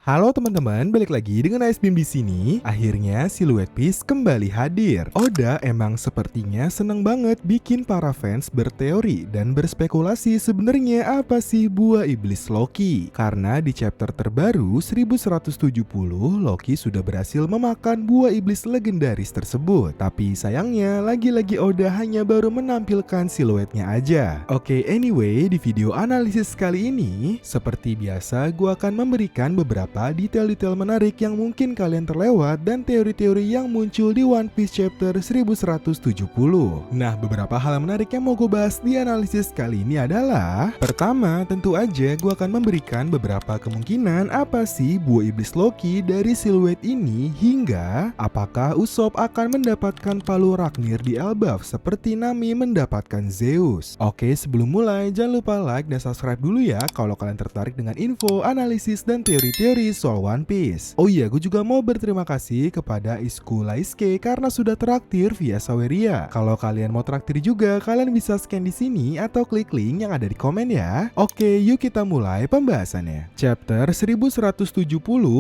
Halo teman-teman, balik lagi dengan Ice Beam di sini. Akhirnya Silhouette Piece kembali hadir. Oda emang sepertinya seneng banget bikin para fans berteori dan berspekulasi sebenarnya apa sih buah iblis Loki. Karena di chapter terbaru 1170 Loki sudah berhasil memakan buah iblis legendaris tersebut. Tapi sayangnya lagi-lagi Oda hanya baru menampilkan siluetnya aja. Oke, anyway, di video analisis kali ini seperti biasa gua akan memberikan beberapa detail-detail menarik yang mungkin kalian terlewat dan teori-teori yang muncul di One Piece chapter 1170. Nah, beberapa hal menarik yang mau gue bahas di analisis kali ini adalah: pertama, tentu aja gue akan memberikan beberapa kemungkinan apa sih buah iblis Loki dari siluet ini, hingga apakah Usopp akan mendapatkan palu Raknir di Elbaf seperti Nami mendapatkan Zeus. Oke, sebelum mulai jangan lupa like dan subscribe dulu ya kalau kalian tertarik dengan info, analisis, dan teori-teori soal One Piece. Oh iya, gue juga mau berterima kasih kepada Isku Laiske karena sudah traktir via Saweria. Kalau kalian mau traktir juga, kalian bisa scan di sini atau klik link yang ada di komen ya. Oke, yuk kita mulai pembahasannya. Chapter 1170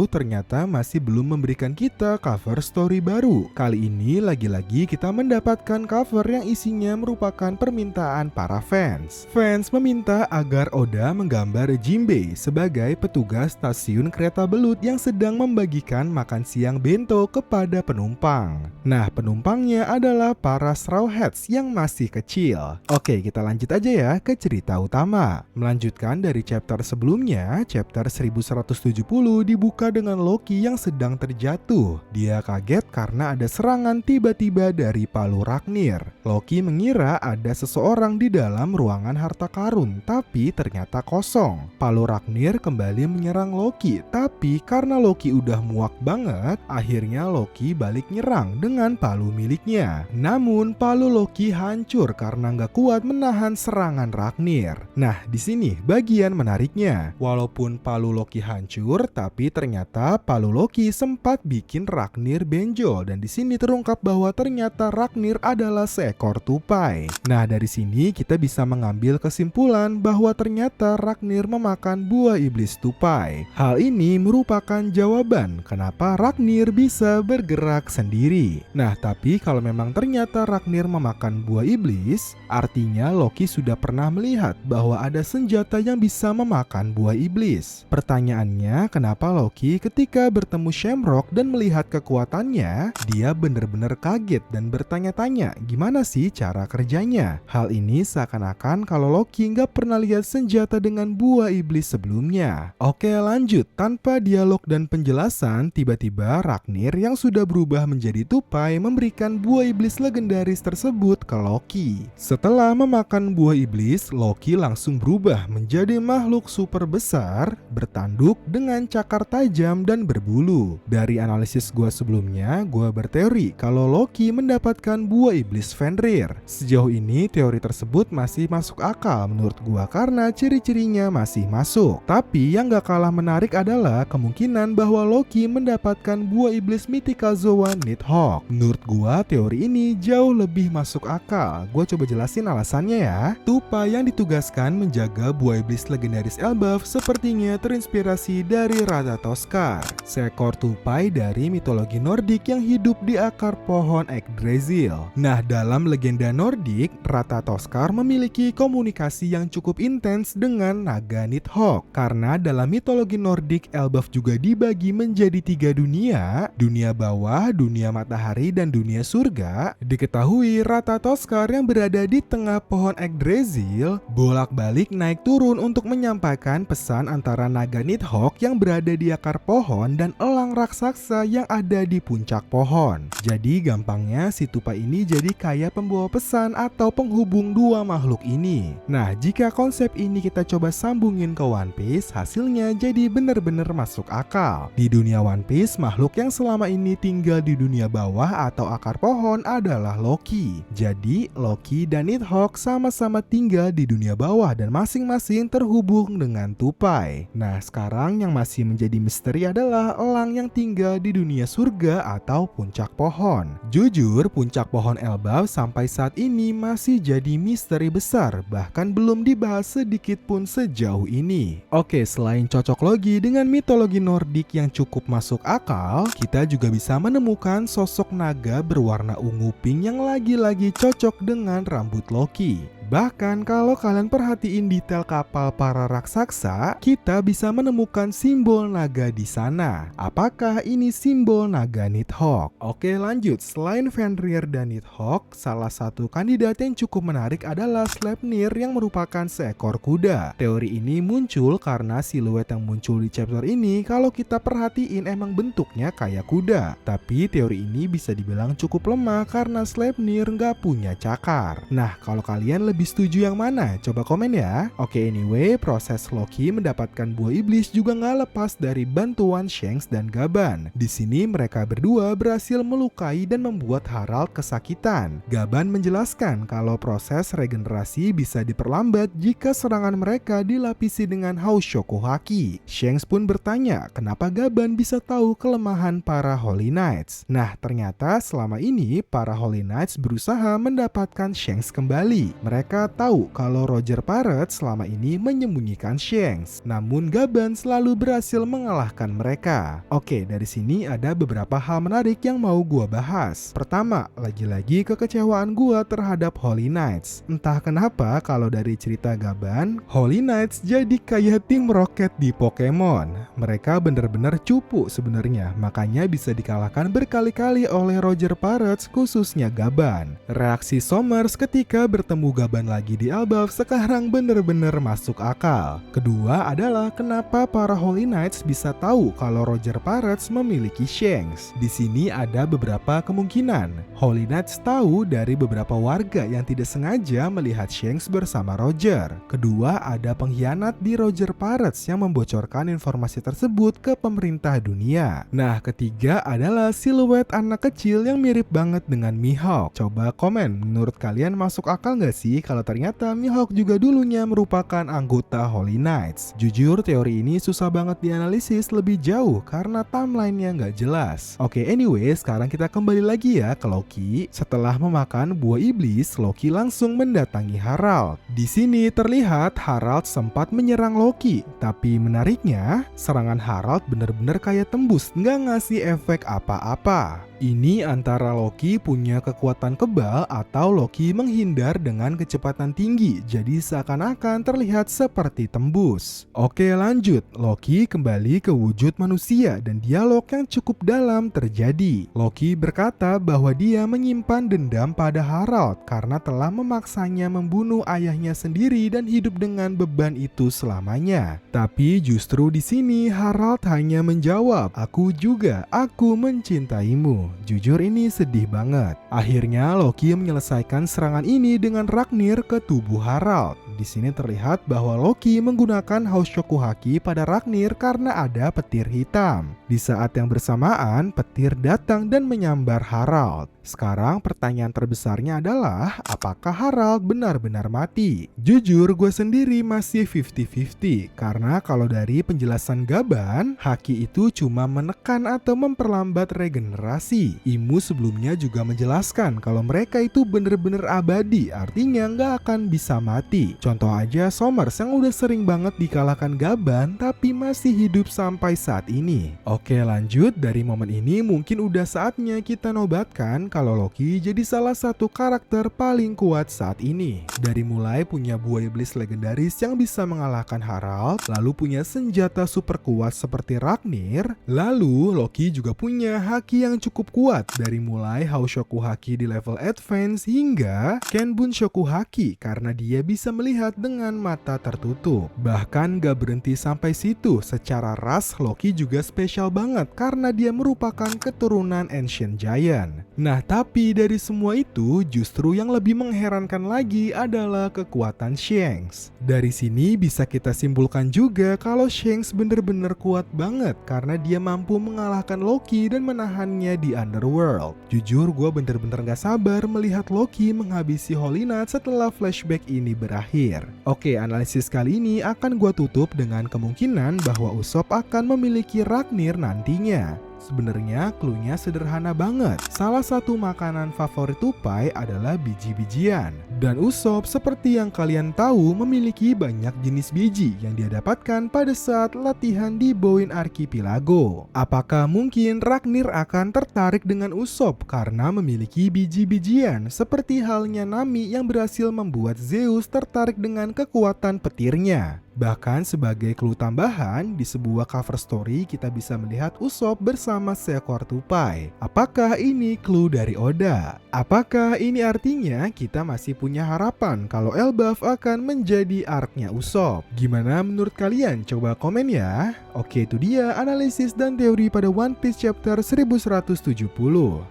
ternyata masih belum memberikan kita cover story baru. Kali ini lagi-lagi kita mendapatkan cover yang isinya merupakan permintaan para fans. Fans meminta agar Oda menggambar Jinbei sebagai petugas stasiun kereta belut yang sedang membagikan makan siang bento kepada penumpang. Nah, penumpangnya adalah para Straw Hats yang masih kecil. Oke, kita lanjut aja ya ke cerita utama. Melanjutkan dari chapter sebelumnya, chapter 1170 dibuka dengan Loki yang sedang terjatuh. Dia kaget karena ada serangan tiba-tiba dari palu Raknir. Loki mengira ada seseorang di dalam ruangan harta karun, tapi ternyata kosong. Palu Raknir kembali menyerang Loki, tapi karena Loki udah muak banget, akhirnya Loki balik nyerang dengan palu miliknya. Namun palu Loki hancur karena nggak kuat menahan serangan Raknir. Nah, di sini bagian menariknya. Walaupun palu Loki hancur, tapi ternyata palu Loki sempat bikin Raknir benjol, dan di sini terungkap bahwa ternyata Raknir adalah seekor tupai. Nah, dari sini kita bisa mengambil kesimpulan bahwa ternyata Raknir memakan buah iblis tupai. Hal ini merupakan jawaban kenapa Raknir bisa bergerak sendiri. Nah, tapi kalau memang ternyata Raknir memakan buah iblis, artinya Loki sudah pernah melihat bahwa ada senjata yang bisa memakan buah iblis. Pertanyaannya, kenapa Loki ketika bertemu Shamrock dan melihat kekuatannya, dia benar-benar kaget dan bertanya-tanya gimana sih cara kerjanya. Hal ini seakan-akan kalau Loki nggak pernah lihat senjata dengan buah iblis sebelumnya. Oke, lanjut. Tanpa dialog dan penjelasan, tiba-tiba Raknir yang sudah berubah menjadi tupai memberikan buah iblis legendaris tersebut ke Loki. Setelah memakan buah iblis, Loki langsung berubah menjadi makhluk super besar, bertanduk dengan cakar tajam dan berbulu. Dari analisis gua sebelumnya, gua berteori kalau Loki mendapatkan buah iblis Fenrir. Sejauh ini teori tersebut masih masuk akal menurut gua karena ciri-cirinya masih masuk. Tapi yang gak kalah menarik adalah kemungkinan bahwa Loki mendapatkan buah iblis Mythical Zoa Nidhogg. Menurut gua teori ini jauh lebih masuk akal. Gua coba jelasin alasannya ya. Tupai yang ditugaskan menjaga buah iblis legendaris Elbaf sepertinya terinspirasi dari Ratatoskar, seekor tupai dari mitologi Nordik yang hidup di akar pohon Yggdrasil. Nah, dalam legenda Nordik, Ratatoskar memiliki komunikasi yang cukup intens dengan naga Nidhogg. Karena dalam mitologi Nordik, Elbaf juga dibagi menjadi 3 dunia, dunia bawah, dunia matahari, dan dunia surga. Diketahui Ratatoskar yang berada di tengah pohon Yggdrasil bolak-balik naik turun untuk menyampaikan pesan antara naga Nidhogg yang berada di akar pohon dan elang raksasa yang ada di puncak pohon. Jadi gampangnya si tupai ini jadi kayak pembawa pesan atau penghubung dua makhluk ini. Nah, jika konsep ini kita coba sambungin ke One Piece, hasilnya jadi bener-bener masuk akal. Di dunia One Piece, makhluk yang selama ini tinggal di dunia bawah atau akar pohon adalah Loki. Jadi Loki dan Nidhogg sama-sama tinggal di dunia bawah dan masing-masing terhubung dengan tupai. Nah, sekarang yang masih menjadi misteri adalah elang orang yang tinggal di dunia surga atau puncak pohon. Jujur, puncak pohon Elbaf sampai saat ini masih jadi misteri besar, bahkan belum dibahas sedikit pun sejauh ini. Oke, selain cocok logi dengan mitologi Nordik yang cukup masuk akal, kita juga bisa menemukan sosok naga berwarna ungu pink yang lagi-lagi cocok dengan rambut Loki. Bahkan kalau kalian perhatiin detail kapal para raksasa, kita bisa menemukan simbol naga di sana. Apakah ini simbol naga Nidhogg? Oke, lanjut. Selain Fenrir dan Nidhogg, salah satu kandidat yang cukup menarik adalah Sleipnir yang merupakan seekor kuda. Teori ini muncul karena siluet yang muncul di chapter ini kalau kita perhatiin emang bentuknya kayak kuda. Tapi teori ini bisa dibilang cukup lemah karena Sleipnir nggak punya cakar. Nah, kalau kalian lebih setuju yang mana? Coba komen ya. Oke, anyway, proses Loki mendapatkan buah iblis juga nggak lepas dari bantuan Shanks dan Gaban. Di sini mereka berdua berhasil melukai dan membuat Harald kesakitan. Gaban menjelaskan kalau proses regenerasi bisa diperlambat jika serangan mereka dilapisi dengan haus Shokuhaki. Shanks pun bertanya kenapa Gaban bisa tahu kelemahan para Holy Knights. Nah, ternyata selama ini para Holy Knights berusaha mendapatkan Shanks kembali. Mereka tahu kalau Roger Pirates selama ini menyembunyikan Shanks, namun Gaban selalu berhasil mengalahkan mereka. Oke, dari sini ada beberapa hal menarik yang mau gua bahas. Pertama, lagi-lagi kekecewaan gua terhadap Holy Knights. Entah kenapa kalau dari cerita Gaban, Holy Knights jadi kayak tim Rocket di Pokemon. Mereka bener-bener cupu sebenarnya, makanya bisa dikalahkan berkali-kali oleh Roger Pirates, khususnya Gaban. Reaksi Somers ketika bertemu Gaban lagi di Elbaf sekarang bener-bener masuk akal. Kedua adalah kenapa para Holy Knights bisa tahu kalau Roger Pirates memiliki Shanks. Di sini ada beberapa kemungkinan. Holy Knights tahu dari beberapa warga yang tidak sengaja melihat Shanks bersama Roger. Kedua, ada pengkhianat di Roger Pirates yang membocorkan informasi tersebut ke pemerintah dunia. Nah, ketiga adalah siluet anak kecil yang mirip banget dengan Mihawk. Coba komen, menurut kalian masuk akal nggak sih kalau ternyata Mihawk juga dulunya merupakan anggota Holy Knights? Jujur, teori ini susah banget dianalisis lebih jauh karena timeline-nya nggak jelas. Oke, anyway, sekarang kita kembali lagi ya ke Loki. Setelah memakan buah iblis, Loki langsung mendatangi Harald. Di sini terlihat Harald sempat menyerang Loki, tapi menariknya, serangan Harald bener-bener kayak tembus, nggak ngasih efek apa-apa. Ini antara Loki punya kekuatan kebal atau Loki menghindar dengan kecepatan tinggi, jadi seakan-akan terlihat seperti tembus. Oke, lanjut. Loki kembali ke wujud manusia dan dialog yang cukup dalam terjadi. Loki berkata bahwa dia menyimpan dendam pada Harald karena telah memaksanya membunuh ayahnya sendiri dan hidup dengan beban itu selamanya. Tapi justru di sini Harald hanya menjawab, "Aku juga, aku mencintaimu." Jujur ini sedih banget. Akhirnya Loki menyelesaikan serangan ini dengan Ragnir ke tubuh Harald. Di sini terlihat bahwa Loki menggunakan haus Shokuhaki pada Ragnir karena ada petir hitam. Di saat yang bersamaan, petir datang dan menyambar Harald. Sekarang pertanyaan terbesarnya adalah, apakah Harald benar-benar mati? Jujur, gue sendiri masih 50-50. Karena kalau dari penjelasan Gaban, Haki itu cuma menekan atau memperlambat regenerasi. Imu sebelumnya juga menjelaskan kalau mereka itu benar-benar abadi, artinya nggak akan bisa mati. Contoh aja Somers yang udah sering banget dikalahkan Gaban, tapi masih hidup sampai saat ini. Oke, lanjut. Dari momen ini mungkin udah saatnya kita nobatkan kalau Loki jadi salah satu karakter paling kuat saat ini. Dari mulai punya buah iblis legendaris yang bisa mengalahkan Harald, lalu punya senjata super kuat seperti Ragnir, lalu Loki juga punya haki yang cukup kuat dari mulai haus Shokuhaki di level advance hingga Kenbun Shokuhaki karena dia bisa melihat dengan mata tertutup. Bahkan gak berhenti sampai situ, secara ras Loki juga spesial banget karena dia merupakan keturunan Ancient Giant. Nah, tapi dari semua itu justru yang lebih mengherankan lagi adalah kekuatan Shanks. Dari sini bisa kita simpulkan juga kalau Shanks bener-bener kuat banget karena dia mampu mengalahkan Loki dan menahannya di Underworld. Jujur, gue bener-bener gak sabar melihat Loki menghabisi Holy Knight setelah flashback ini berakhir. Oke, analisis kali ini akan gue tutup dengan kemungkinan bahwa Usopp akan memiliki Ragnir nantinya. Sebenarnya cluenya sederhana banget. Salah satu makanan favorit tupai adalah biji-bijian. Dan Usopp seperti yang kalian tahu memiliki banyak jenis biji yang dia dapatkan pada saat latihan di Bowen Archipelago. Apakah mungkin Ragnir akan tertarik dengan Usopp karena memiliki biji-bijian seperti halnya Nami yang berhasil membuat Zeus tertarik dengan kekuatan petirnya? Bahkan sebagai clue tambahan, di sebuah cover story kita bisa melihat Usopp bersama seekor tupai. Apakah ini clue dari Oda? Apakah ini artinya kita masih punya harapan kalau Elbaf akan menjadi arc-nya Usopp? Gimana menurut kalian? Coba komen ya. Oke, itu dia analisis dan teori pada One Piece chapter 1170.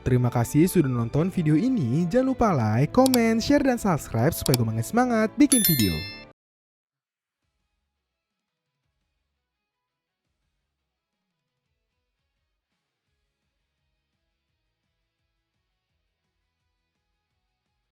Terima kasih sudah nonton video ini. Jangan lupa like, comment, share, dan subscribe supaya gue makin semangat bikin video.